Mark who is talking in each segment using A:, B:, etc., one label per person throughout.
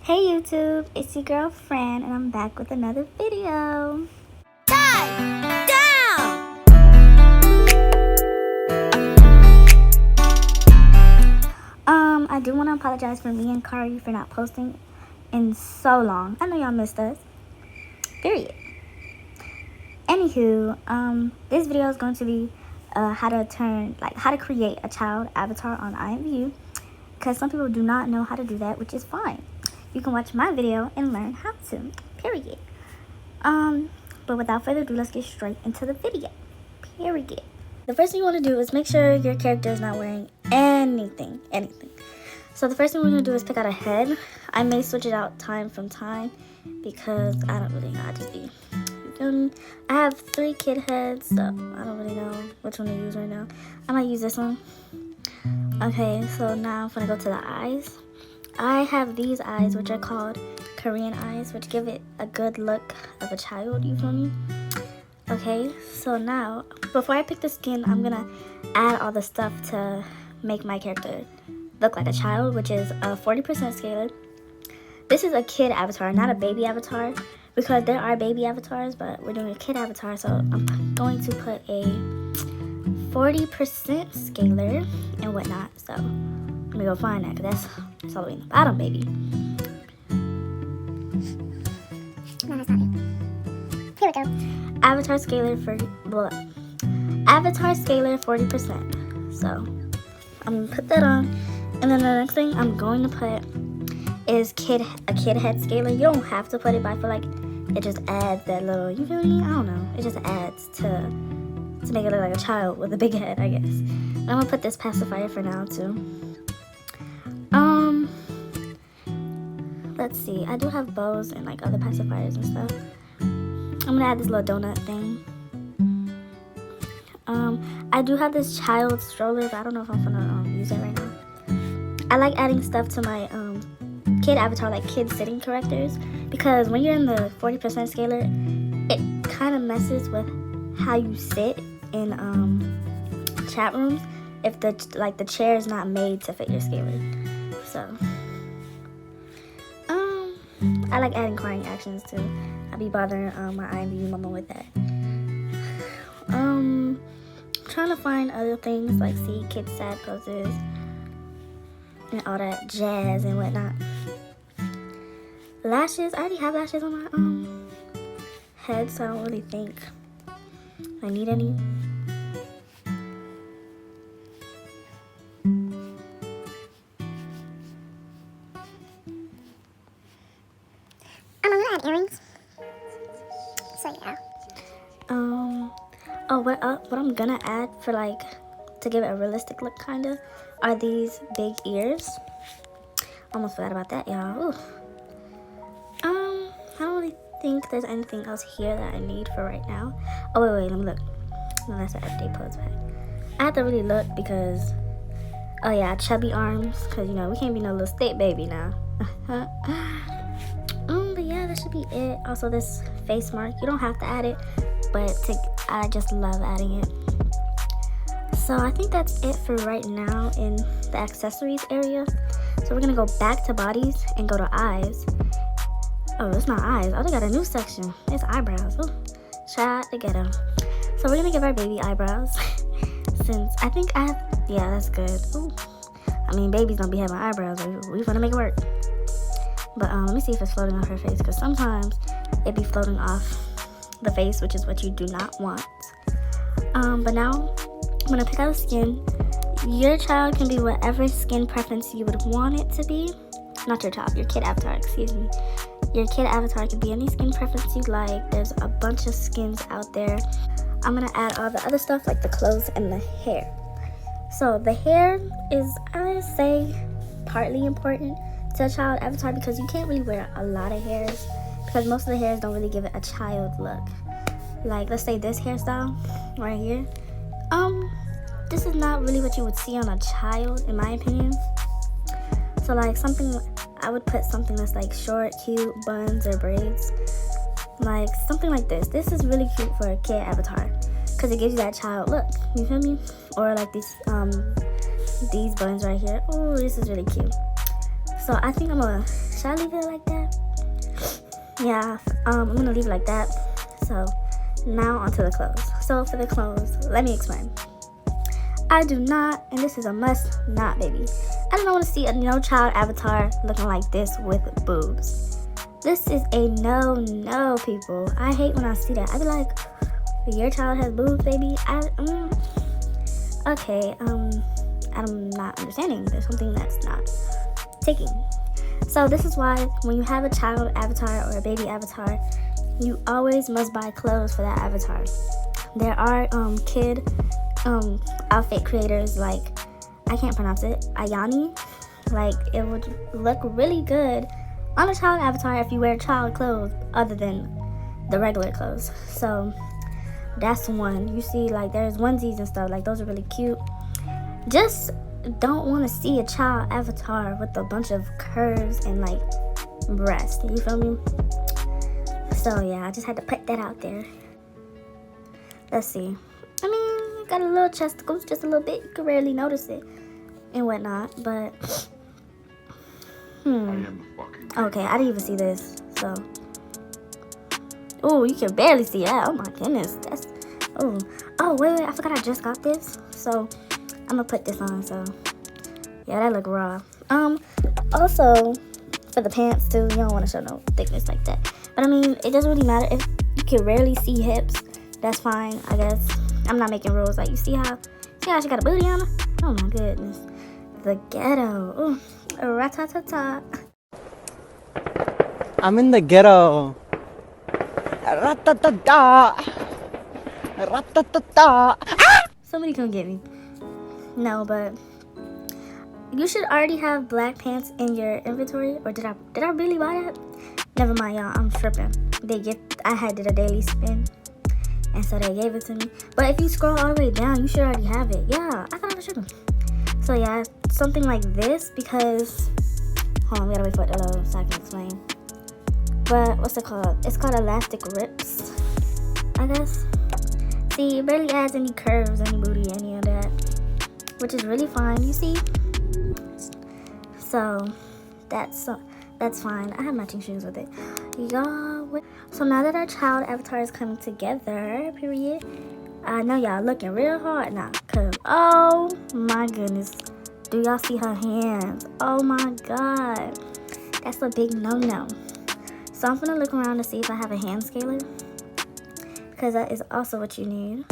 A: Hey YouTube, it's your girl Fran and I'm back with another video.
B: Dive down!
A: I do want to apologize for me and Kari for not posting in so long. I know y'all missed us. Period. Anywho, this video is going to be how to create a child avatar on Imvu, because some people do not know how to do that, which is fine. You can watch my video and learn how to. Period. But without further ado, let's get straight into the video. Period. The first thing you want to do is make sure your character is not wearing anything. So the first thing we're going to do is pick out a head. I may switch it out time from time because I don't really know how to be. I have 3 kid heads, so I don't really know which one to use right now. I might use this one. Okay, so now I'm going to go to the eyes. I have these eyes, which are called Korean eyes, which give it a good look of a child, you feel me? Okay, so now, before I pick the skin, I'm going to add all the stuff to make my character look like a child, which is a 40% scalar. This is a kid avatar, not a baby avatar, because there are baby avatars, but we're doing a kid avatar, so I'm going to put a 40% scalar and whatnot. So let me go find that, because that's all the way in the bottom, baby.
B: No, that's not it. Here we go.
A: Avatar scalar 40%. So I'm gonna put that on, and then the next thing I'm going to put is a kid head scalar. You don't have to put it, but I feel like it just adds that little, you feel me? I don't know. It just adds to make it look like a child with a big head, I guess. And I'm gonna put this pacifier for now too. Let's see. I do have bows and like other pacifiers and stuff. I'm gonna add this little donut thing. I do have this child stroller, but I don't know if I'm gonna use it right now. I like adding stuff to my kid avatar, like kid sitting characters, because when you're in the 40% scalar, it kind of messes with how you sit in chat rooms if the chair is not made to fit your scalar. So I like adding crying actions too. I be bothering my Imvu mama with that. Trying to find other things like kid sad poses and all that jazz and whatnot. Lashes, I already have lashes on my head, so I don't really think I need any.
B: I'm gonna add earrings. So yeah.
A: What I'm gonna add for to give it a realistic look kinda are these big ears. Almost forgot about that, y'all. Ooh. I don't really think there's anything else here that I need for right now. Oh wait, let me look. No, that's an everyday pose pack. I have to really look because, oh yeah, chubby arms, because we can't be no little state baby now. But yeah, that should be it. Also, this face mark, you don't have to add it, but I just love adding it. So I think that's it for right now in the accessories area. So we're gonna go back to bodies and go to eyes. Oh, it's not eyes. Oh, they got a new section. It's eyebrows. Oh, shot to get them. So we're gonna give our baby eyebrows. Since I think yeah, that's good. Ooh. I mean, babies don't be having eyebrows. We wanna make it work. But let me see if it's floating off her face, because sometimes it be floating off the face, which is what you do not want. But now I'm gonna pick out a skin. Your child can be whatever skin preference you would want it to be. Not your child, your kid avatar, excuse me. Your kid avatar can be any skin preference you like. There's a bunch of skins out there. I'm gonna add all the other stuff like the clothes and the hair. So the hair is, I would say, partly important to a child avatar, because you can't really wear a lot of hairs, because most of the hairs don't really give it a child look. Like, let's say this hairstyle right here. This is not really what you would see on a child, in my opinion. So like I would put something that's like short, cute buns or braids. Like something like this. This is really cute for a kid avatar, because it gives you that child look. You feel me? Or like these buns right here. Oh, this is really cute. So I think should I leave it like that? Yeah, I'm gonna leave it like that. So now onto the clothes. So for the clothes, let me explain. I do not, and this is a must not, baby. I don't want to see a no child avatar looking like this with boobs. This is a no, people. I hate when I see that. I be like, your child has boobs, baby. Okay, I'm not understanding. There's something that's not ticking. So this is why when you have a child avatar or a baby avatar, you always must buy clothes for that avatar. There are kid outfit creators like, I can't pronounce it, Ayani. Like, it would look really good on a child avatar if you wear child clothes other than the regular clothes. So that's one. You see, like, there's onesies and stuff, like those are really cute. Just don't want to see a child avatar with a bunch of curves and like breasts, you feel me? So yeah, I just had to put that out there. Let's see. I mean, got a little chesticles, just a little bit. You can rarely notice it and whatnot, but okay, I didn't even see this. So, oh, you can barely see that. Oh my goodness, that's wait, I forgot I just got this. So I'm gonna put this on. So yeah, that look raw. Also for the pants too, you don't want to show no thickness like that. But I mean, it doesn't really matter if you can rarely see hips. That's fine, I guess. I'm not making rules. Like, you see how she got a booty on her? Oh my goodness. The ghetto. Ooh, ratatata.
C: I'm in the ghetto. Ratatata. Ratatata.
A: Somebody come get me. No, but you should already have black pants in your inventory. Or did I really buy that? Never mind, y'all. I'm tripping. I had did a daily spin, and so they gave it to me. But if you scroll all the way down, you should already have it. Yeah, I thought I was tripping. So yeah, something like this, because hold on, we gotta wait for it to load so I can explain. But what's it called? It's called elastic rips, I guess. See, it barely adds any curves, any booty, any of that, which is really fine. You see? So that's fine. I have matching shoes with it. Y'all. So now that our child avatar is coming together, period, I know y'all looking real hard now. Cause oh my goodness, do y'all see her hands? Oh my god, that's a big no. So I'm gonna look around to see if I have a hand scaler, because that is also what you need.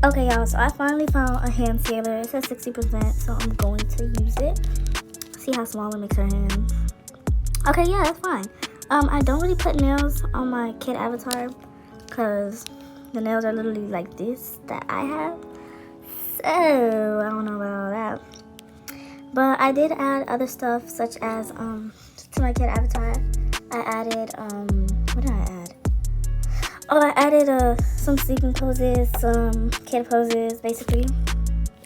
A: Okay, y'all. So I finally found a hand scaler. It says 60%, so I'm going to use it. See how small it makes her hands. Okay, yeah, that's fine. I don't really put nails on my kid avatar because the nails are literally like this that I have. So I don't know about all that. But I did add other stuff such as to my kid avatar. I added what did I add? Oh, I added some sleeping poses, some kid poses basically.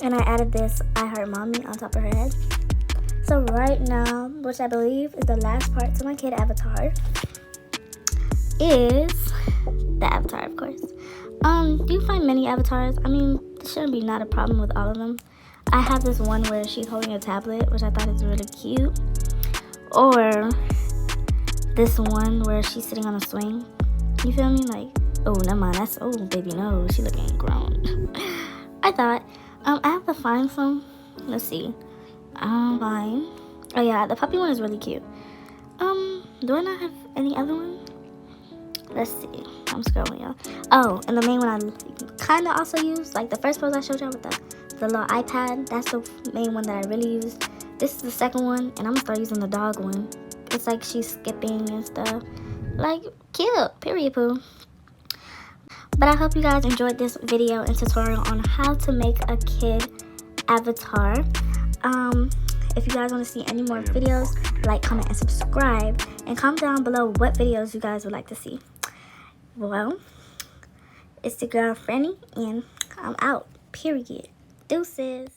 A: And I added this I Heart Mommy on top of her head. So right now, which I believe is the last part to my kid avatar, is the avatar, of course. You can find many avatars. I mean, this shouldn't be not a problem with all of them. I have this one where she's holding a tablet, which I thought is really cute. Or this one where she's sitting on a swing. You feel me? Like, oh, never mind. That's, oh, baby, no. She looking grown. I thought, I have to find some. Let's see. Fine. Oh yeah, the puppy one is really cute. Do I not have any other one? Let's see. I'm scrolling, y'all. Oh, and the main one I kind of also use, like the first pose I showed y'all with the little iPad. That's the main one that I really use. This is the second one, and I'm gonna start using the dog one. It's like she's skipping and stuff. Like, cute. Period, poo. But I hope you guys enjoyed this video and tutorial on how to make a kid avatar. If you guys want to see any more videos, like, comment, and subscribe. And comment down below what videos you guys would like to see. Well, it's your girl Franny, and I'm out. Period. Deuces.